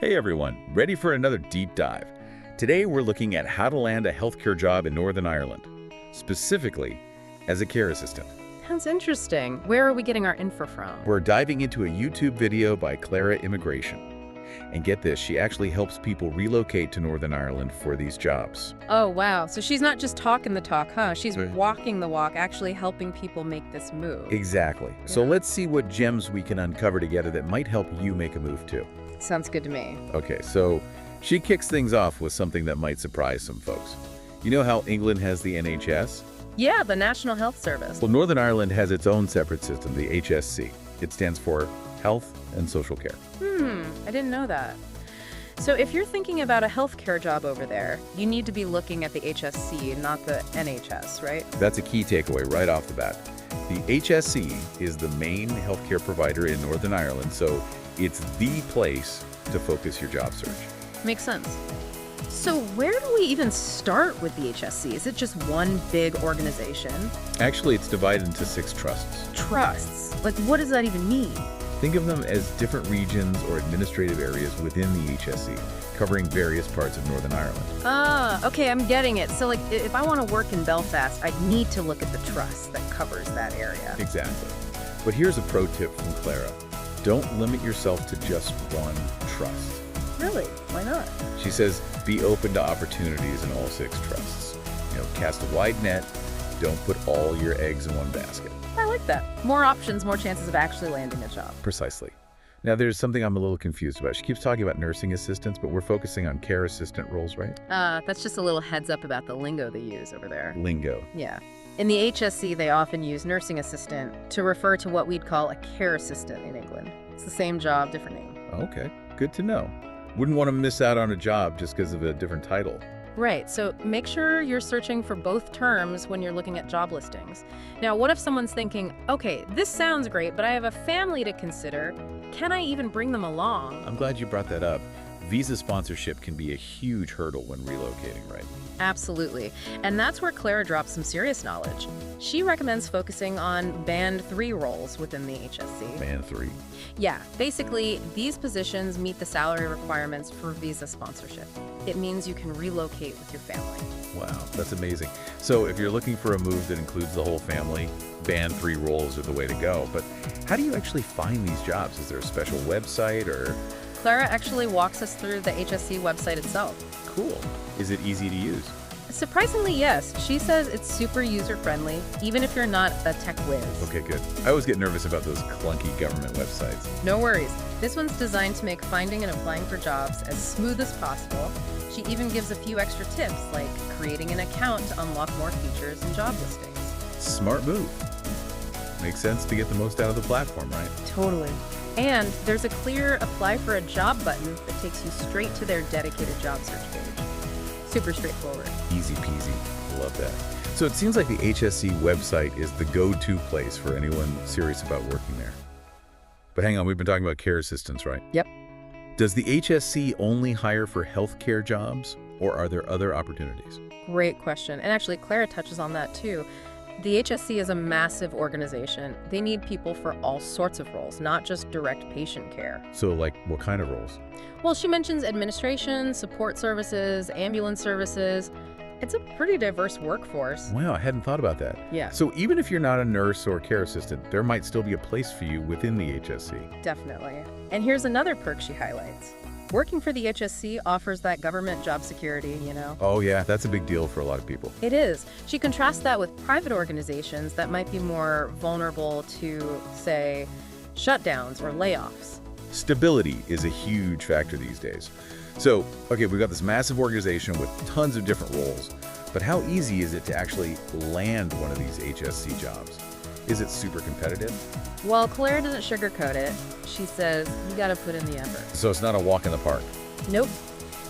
Hey everyone, ready for another deep dive? Today we're looking at how to land a healthcare job in Northern Ireland, specifically as a care assistant. Sounds interesting. Where are we getting our info from? We're diving into a YouTube video by Clara Immigration. And get this, she actually helps people relocate to Northern Ireland for these jobs. Oh, wow. So she's not just talking the talk, huh? She's Right. walking the walk, actually helping people make this move. Exactly. So Yeah. let's see what gems we can uncover together that might help you make a move too. Sounds good to me. Okay, so she kicks things off with something that might surprise some folks. You know how England has the NHS? Yeah, the National Health Service. Well, Northern Ireland has its own separate system, the HSC. It stands for Health and Social Care. I didn't know that. So if you're thinking about a healthcare job over there, you need to be looking at the HSC, not the NHS, right? That's a key takeaway right off the bat. The HSC is the main healthcare provider in Northern Ireland, so it's the place to focus your job search. Makes sense. So where do we even start with the HSC? Is it just one big organization? Actually, it's divided into 6 trusts. Trusts. Like, what does that even mean? Think of them as different regions or administrative areas within the HSC, covering various parts of Northern Ireland. Ah, okay, I'm getting it. So, like, if I want to work in Belfast, I'd need to look at the trust that covers that area. Exactly. But here's a pro tip from Clara. Don't limit yourself to just one trust. Really? Why not? She says, be open to opportunities in all 6 trusts. Cast a wide net. Don't put all your eggs in one basket. I like that. More options, more chances of actually landing a job. Precisely. Now, there's something I'm a little confused about. She keeps talking about nursing assistants, but we're focusing on care assistant roles, right? That's just a little heads up about the lingo they use over there. Lingo. Yeah. In the HSC, they often use nursing assistant to refer to what we'd call a care assistant in England. It's the same job, different name. Okay, good to know. Wouldn't want to miss out on a job just because of a different title. Right, so make sure you're searching for both terms when you're looking at job listings. Now, what if someone's thinking, okay, this sounds great, but I have a family to consider. Can I even bring them along? I'm glad you brought that up. Visa sponsorship can be a huge hurdle when relocating, right? Absolutely. And that's where Clara drops some serious knowledge. She recommends focusing on Band 3 roles within the HSC. Band 3. Yeah, basically, these positions meet the salary requirements for visa sponsorship. It means you can relocate with your family. Wow, that's amazing. So if you're looking for a move that includes the whole family, Band 3 roles are the way to go. But how do you actually find these jobs? Is there a special website or... Clara actually walks us through the HSC website itself. Cool. Is it easy to use? Surprisingly, yes. She says it's super user-friendly, even if you're not a tech whiz. Okay, good. I always get nervous about those clunky government websites. No worries. This one's designed to make finding and applying for jobs as smooth as possible. She even gives a few extra tips, like creating an account to unlock more features and job listings. Smart move. Makes sense to get the most out of the platform, right? Totally. And there's a clear apply for a job button that takes you straight to their dedicated job search page. Super straightforward. Easy peasy. Love that. So it seems like the HSC website is the go-to place for anyone serious about working there. But hang on, we've been talking about care assistants, right? Yep. Does the HSC only hire for healthcare jobs, or are there other opportunities? Great question. And actually, Clara touches on that too. The HSC is a massive organization. They need people for all sorts of roles, not just direct patient care. So like what kind of roles? Well, she mentions administration, support services, ambulance services. It's a pretty diverse workforce. Wow, I hadn't thought about that. Yeah, So even if you're not a nurse or care assistant, there might still be a place for you within the HSC. definitely. And here's another perk she highlights. Working for the HSC offers that government job security, you know. Oh yeah, that's a big deal for a lot of people. It is. She contrasts that with private organizations that might be more vulnerable to, say, shutdowns or layoffs. Stability is a huge factor these days. So, okay, we've got this massive organization with tons of different roles, but how easy is it to actually land one of these HSC jobs? Is it super competitive? Well, Claire doesn't sugarcoat it. She says, you gotta put in the effort. So it's not a walk in the park. Nope.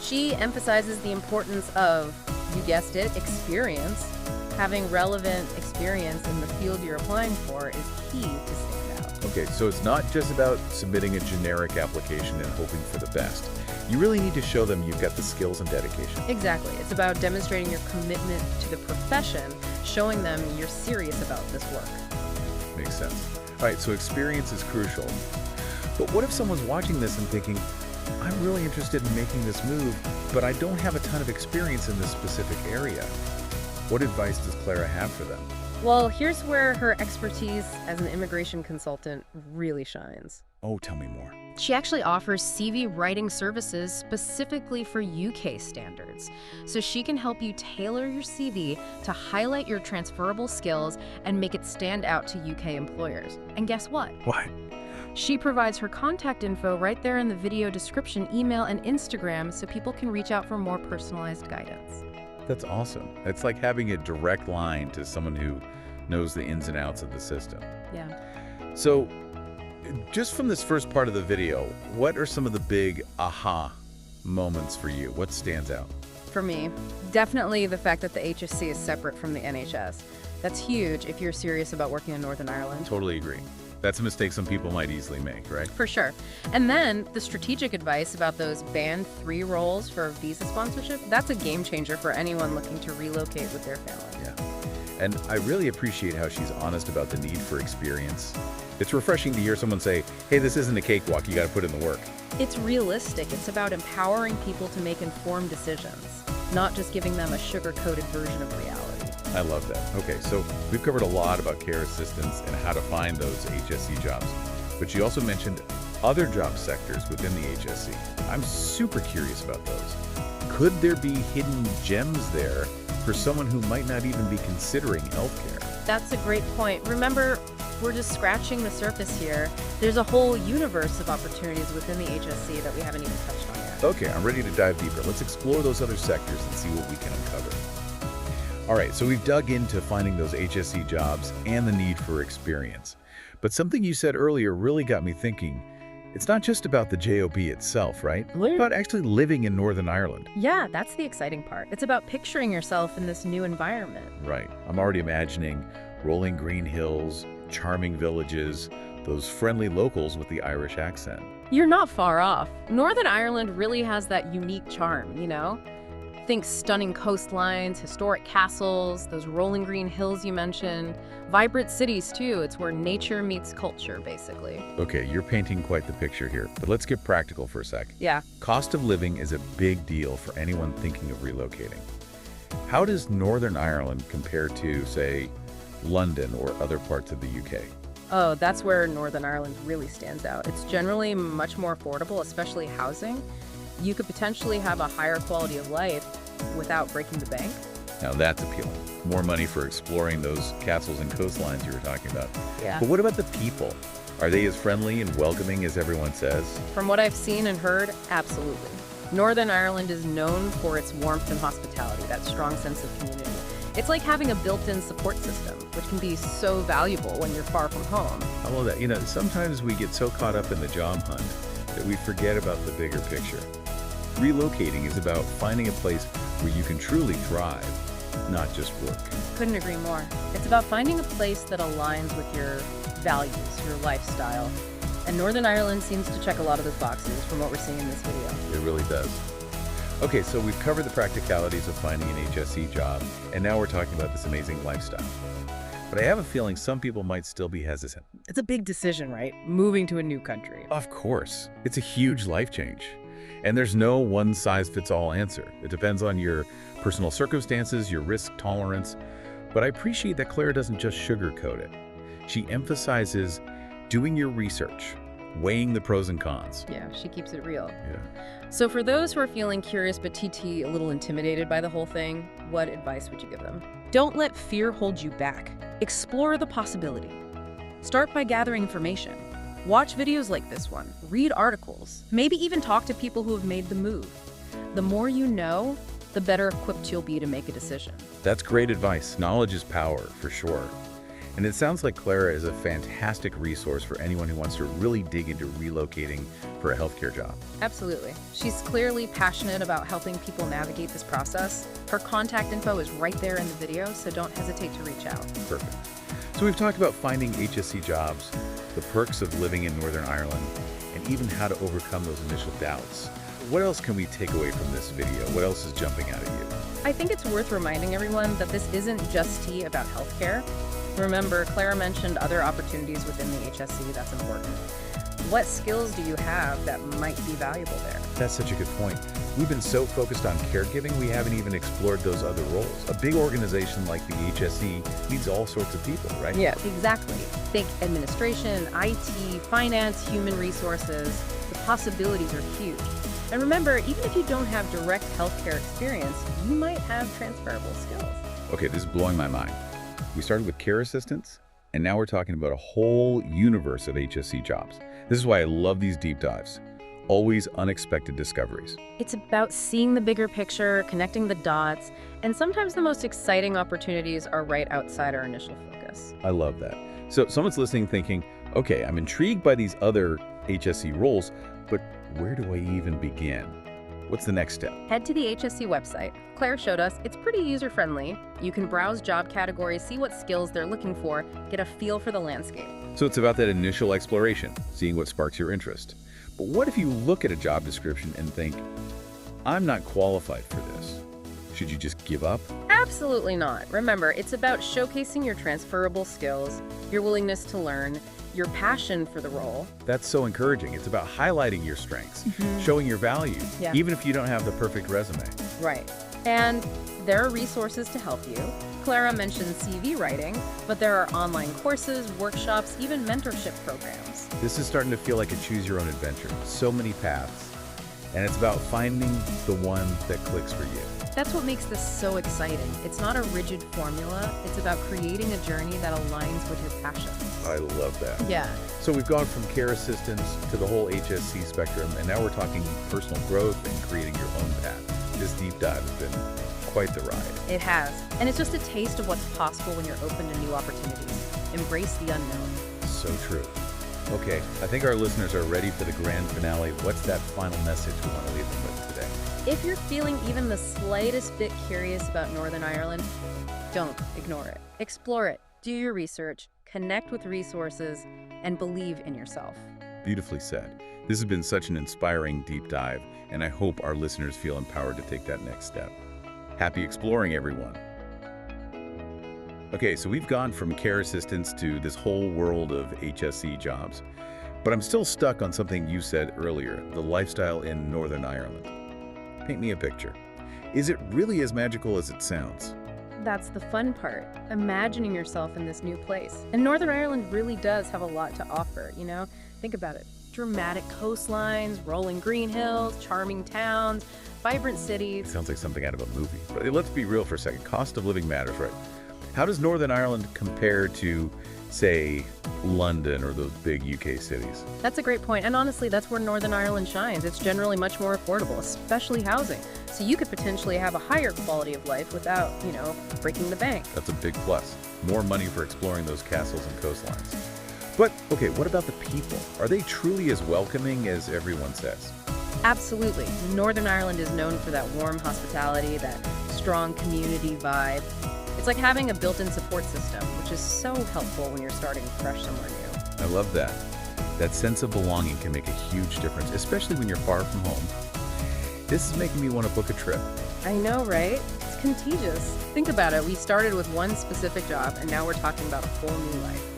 She emphasizes the importance of, you guessed it, experience. Having relevant experience in the field you're applying for is key to stand out. Okay, so it's not just about submitting a generic application and hoping for the best. You really need to show them you've got the skills and dedication. Exactly. It's about demonstrating your commitment to the profession, showing them you're serious about this work. Makes sense. All right, so experience is crucial. But what if someone's watching this and thinking, I'm really interested in making this move, but I don't have a ton of experience in this specific area. What advice does Clara have for them? Well, here's where her expertise as an immigration consultant really shines. Oh, tell me more. She actually offers CV writing services specifically for UK standards. So she can help you tailor your CV to highlight your transferable skills and make it stand out to UK employers. And guess what? What? She provides her contact info right there in the video description, email, and Instagram so people can reach out for more personalized guidance. That's awesome. It's like having a direct line to someone who knows the ins and outs of the system. Yeah. So, just from this first part of the video, what are some of the big aha moments for you? What stands out? For me, definitely the fact that the HSC is separate from the NHS. That's huge if you're serious about working in Northern Ireland. Totally agree. That's a mistake some people might easily make, right? For sure. And then the strategic advice about those Band 3 roles for visa sponsorship, that's a game changer for anyone looking to relocate with their family. Yeah. And I really appreciate how she's honest about the need for experience. It's refreshing to hear someone say, hey, this isn't a cakewalk, you got to put in the work. It's realistic. It's about empowering people to make informed decisions, not just giving them a sugar-coated version of reality. I love that. Okay, so we've covered a lot about care assistance and how to find those HSC jobs. But you also mentioned other job sectors within the HSC. I'm super curious about those. Could there be hidden gems there for someone who might not even be considering healthcare? That's a great point. Remember, we're just scratching the surface here. There's a whole universe of opportunities within the HSC that we haven't even touched on yet. Okay, I'm ready to dive deeper. Let's explore those other sectors and see what we can uncover. All right, so we've dug into finding those HSC jobs and the need for experience. But something you said earlier really got me thinking. It's not just about the JOB itself, right? It's about actually living in Northern Ireland. Yeah, that's the exciting part. It's about picturing yourself in this new environment. Right. I'm already imagining rolling green hills, charming villages, those friendly locals with the Irish accent. You're not far off. Northern Ireland really has that unique charm, you know? Think stunning coastlines, historic castles, those rolling green hills you mentioned, vibrant cities too. It's where nature meets culture, basically. Okay, you're painting quite the picture here, but let's get practical for a sec. Yeah. Cost of living is a big deal for anyone thinking of relocating. How does Northern Ireland compare to, say, London or other parts of the UK? Oh, that's where Northern Ireland really stands out. It's generally much more affordable, especially housing. You could potentially have a higher quality of life without breaking the bank. Now that's appealing. More money for exploring those castles and coastlines you were talking about. Yeah. But what about the people? Are they as friendly and welcoming as everyone says? From what I've seen and heard, absolutely. Northern Ireland is known for its warmth and hospitality, that strong sense of community. It's like having a built-in support system, which can be so valuable when you're far from home. I love that. You know, sometimes we get so caught up in the job hunt that we forget about the bigger picture. Relocating is about finding a place where you can truly thrive, not just work. Couldn't agree more. It's about finding a place that aligns with your values, your lifestyle. And Northern Ireland seems to check a lot of those boxes from what we're seeing in this video. It really does. Okay, so we've covered the practicalities of finding an HSC job, and now we're talking about this amazing lifestyle. But I have a feeling some people might still be hesitant. It's a big decision, right? Moving to a new country. Of course. It's a huge life change. And there's no one-size-fits-all answer. It depends on your personal circumstances, your risk tolerance. But I appreciate that Clara doesn't just sugarcoat it. She emphasizes doing your research, weighing the pros and cons. Yeah, she keeps it real. Yeah. So for those who are feeling curious but a little intimidated by the whole thing, what advice would you give them? Don't let fear hold you back. Explore the possibility. Start by gathering information. Watch videos like this one, read articles, maybe even talk to people who have made the move. The more you know, the better equipped you'll be to make a decision. That's great advice. Knowledge is power, for sure. And it sounds like Clara is a fantastic resource for anyone who wants to really dig into relocating for a healthcare job. Absolutely. She's clearly passionate about helping people navigate this process. Her contact info is right there in the video, so don't hesitate to reach out. Perfect. So we've talked about finding HSC jobs, the perks of living in Northern Ireland, and even how to overcome those initial doubts. What else can we take away from this video? What else is jumping out at you? I think it's worth reminding everyone that this isn't just tea about healthcare. Remember, Clara mentioned other opportunities within the HSC. That's important. what skills do you have that might be valuable there? That's such a good point. We've been so focused on caregiving, we haven't even explored those other roles. A big organization like the HSE needs all sorts of people, right? Yeah, exactly. Think administration, IT, finance, human resources. The possibilities are huge. And remember, even if you don't have direct healthcare experience, you might have transferable skills. Okay, this is blowing my mind. We started with care assistants, and now we're talking about a whole universe of HSE jobs. This is why I love these deep dives. Always unexpected discoveries. It's about seeing the bigger picture, connecting the dots, and sometimes the most exciting opportunities are right outside our initial focus. I love that. So someone's listening thinking, okay, I'm intrigued by these other HSE roles, but where do I even begin? What's the next step? Head to the HSE website. Claire showed us it's pretty user-friendly. You can browse job categories, see what skills they're looking for, get a feel for the landscape. So it's about that initial exploration, seeing what sparks your interest. But what if you look at a job description and think, I'm not qualified for this? Should you just give up? Absolutely not. Remember, it's about showcasing your transferable skills, your willingness to learn, your passion for the role. That's so encouraging. It's about highlighting your strengths, showing your value, Yeah. even if you don't have the perfect resume. Right. And there are resources to help you. Clara mentioned CV writing, but there are online courses, workshops, even mentorship programs. This is starting to feel like a choose-your-own-adventure. So many paths. And it's about finding the one that clicks for you. That's what makes this so exciting. It's not a rigid formula. It's about creating a journey that aligns with your passions. I love that. Yeah. So we've gone from care assistants to the whole HSC spectrum, and now we're talking personal growth and creating your own path. This deep dive has been quite the ride. It has. And it's just a taste of what's possible when you're open to new opportunities. Embrace the unknown. So true. Okay, I think our listeners are ready for the grand finale. What's that final message we want to leave them with today? If you're feeling even the slightest bit curious about Northern Ireland, don't ignore it. Explore it. Do your research. Connect with resources. And believe in yourself. Beautifully said. This has been such an inspiring deep dive, and I hope our listeners feel empowered to take that next step. Happy exploring, everyone. Okay, so we've gone from care assistants to this whole world of HSE jobs, but I'm still stuck on something you said earlier, the lifestyle in Northern Ireland. Paint me a picture. Is it really as magical as it sounds? That's the fun part, imagining yourself in this new place. And Northern Ireland really does have a lot to offer, you know? Think about it. Dramatic coastlines, rolling green hills, charming towns, vibrant cities. Sounds like something out of a movie. But let's be real for a second. Cost of living matters, right? How does Northern Ireland compare to, say, London or those big UK cities? That's a great point. And honestly, that's where Northern Ireland shines. It's generally much more affordable, especially housing. So you could potentially have a higher quality of life without, breaking the bank. That's a big plus. More money for exploring those castles and coastlines. But, okay, what about the people? Are they truly as welcoming as everyone says? Absolutely. Northern Ireland is known for that warm hospitality, that strong community vibe. It's like having a built-in support system, which is so helpful when you're starting fresh somewhere new. I love that. That sense of belonging can make a huge difference, especially when you're far from home. This is making me want to book a trip. I know, right? It's contagious. Think about it. We started with one specific job, and now we're talking about a whole new life.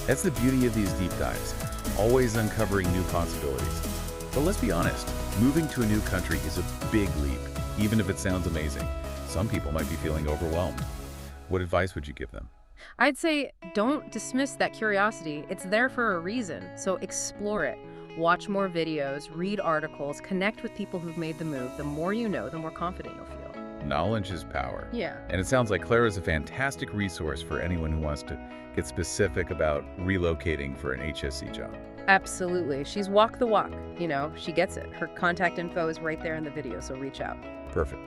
That's the beauty of these deep dives, always uncovering new possibilities. But let's be honest, moving to a new country is a big leap, even if it sounds amazing. Some people might be feeling overwhelmed. What advice would you give them? I'd say don't dismiss that curiosity. It's there for a reason, so explore it. Watch more videos, read articles, connect with people who've made the move. The more you know, the more confident you'll feel. Knowledge is power. Yeah. And it sounds like Clara is a fantastic resource for anyone who wants to get specific about relocating for an HSE job. Absolutely. She's walked the walk. She gets it. Her contact info is right there in the video, so reach out. Perfect.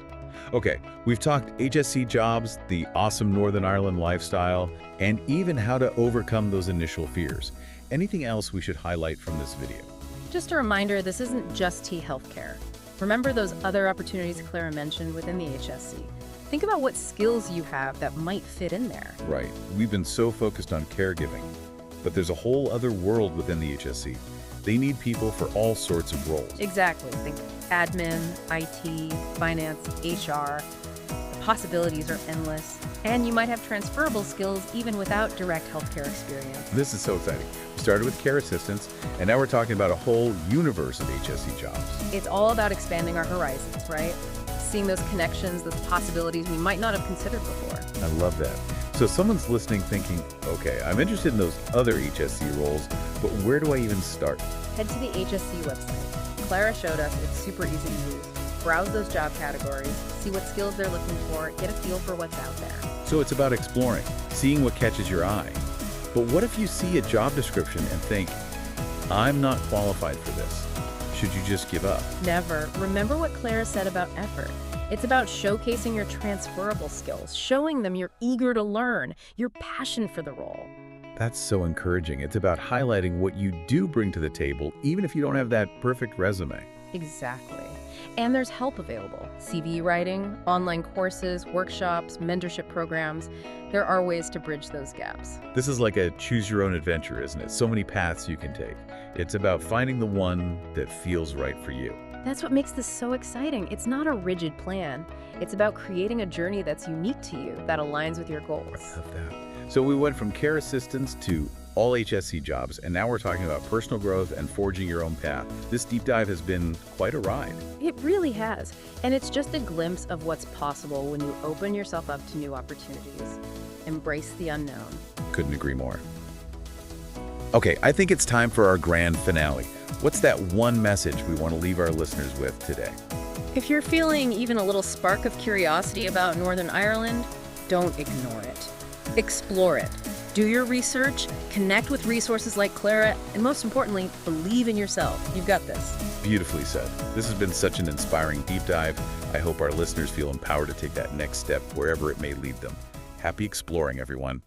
Okay, we've talked HSE jobs, the awesome Northern Ireland lifestyle, and even how to overcome those initial fears. Anything else we should highlight from this video? Just a reminder, this isn't just T-Healthcare. Remember those other opportunities Clara mentioned within the HSE. Think about what skills you have that might fit in there. Right. We've been so focused on caregiving, but there's a whole other world within the HSE. They need people for all sorts of roles. Exactly. Think admin, IT, finance, HR. The possibilities are endless, and you might have transferable skills even without direct healthcare experience. This is so exciting. We started with care assistants, and now we're talking about a whole universe of HSC jobs. It's all about expanding our horizons, right? Seeing those connections, those possibilities we might not have considered before. I love that. So someone's listening thinking, okay, I'm interested in those other HSC roles, but where do I even start? Head to the HSC website. Clara showed us it's super easy to use. Browse those job categories, see what skills they're looking for, get a feel for what's out there. So it's about exploring, seeing what catches your eye. But what if you see a job description and think, I'm not qualified for this? Should you just give up? Never. Remember what Clara said about effort. It's about showcasing your transferable skills, showing them you're eager to learn, your passion for the role. That's so encouraging. It's about highlighting what you do bring to the table, even if you don't have that perfect resume. Exactly. And there's help available. CV writing, online courses, workshops, mentorship programs. There are ways to bridge those gaps. This is like a choose-your-own-adventure, isn't it? So many paths you can take. It's about finding the one that feels right for you. That's what makes this so exciting. It's not a rigid plan. It's about creating a journey that's unique to you, that aligns with your goals. Love that. So we went from care assistants to all HSC jobs, and now we're talking about personal growth and forging your own path. This deep dive has been quite a ride. It really has. And it's just a glimpse of what's possible when you open yourself up to new opportunities. Embrace the unknown. Couldn't agree more. Okay, I think it's time for our grand finale. What's that one message we want to leave our listeners with today? If you're feeling even a little spark of curiosity about Northern Ireland, don't ignore it. Explore it. Do your research, connect with resources like Clara, and most importantly, believe in yourself. You've got this. Beautifully said. This has been such an inspiring deep dive. I hope our listeners feel empowered to take that next step wherever it may lead them. Happy exploring, everyone.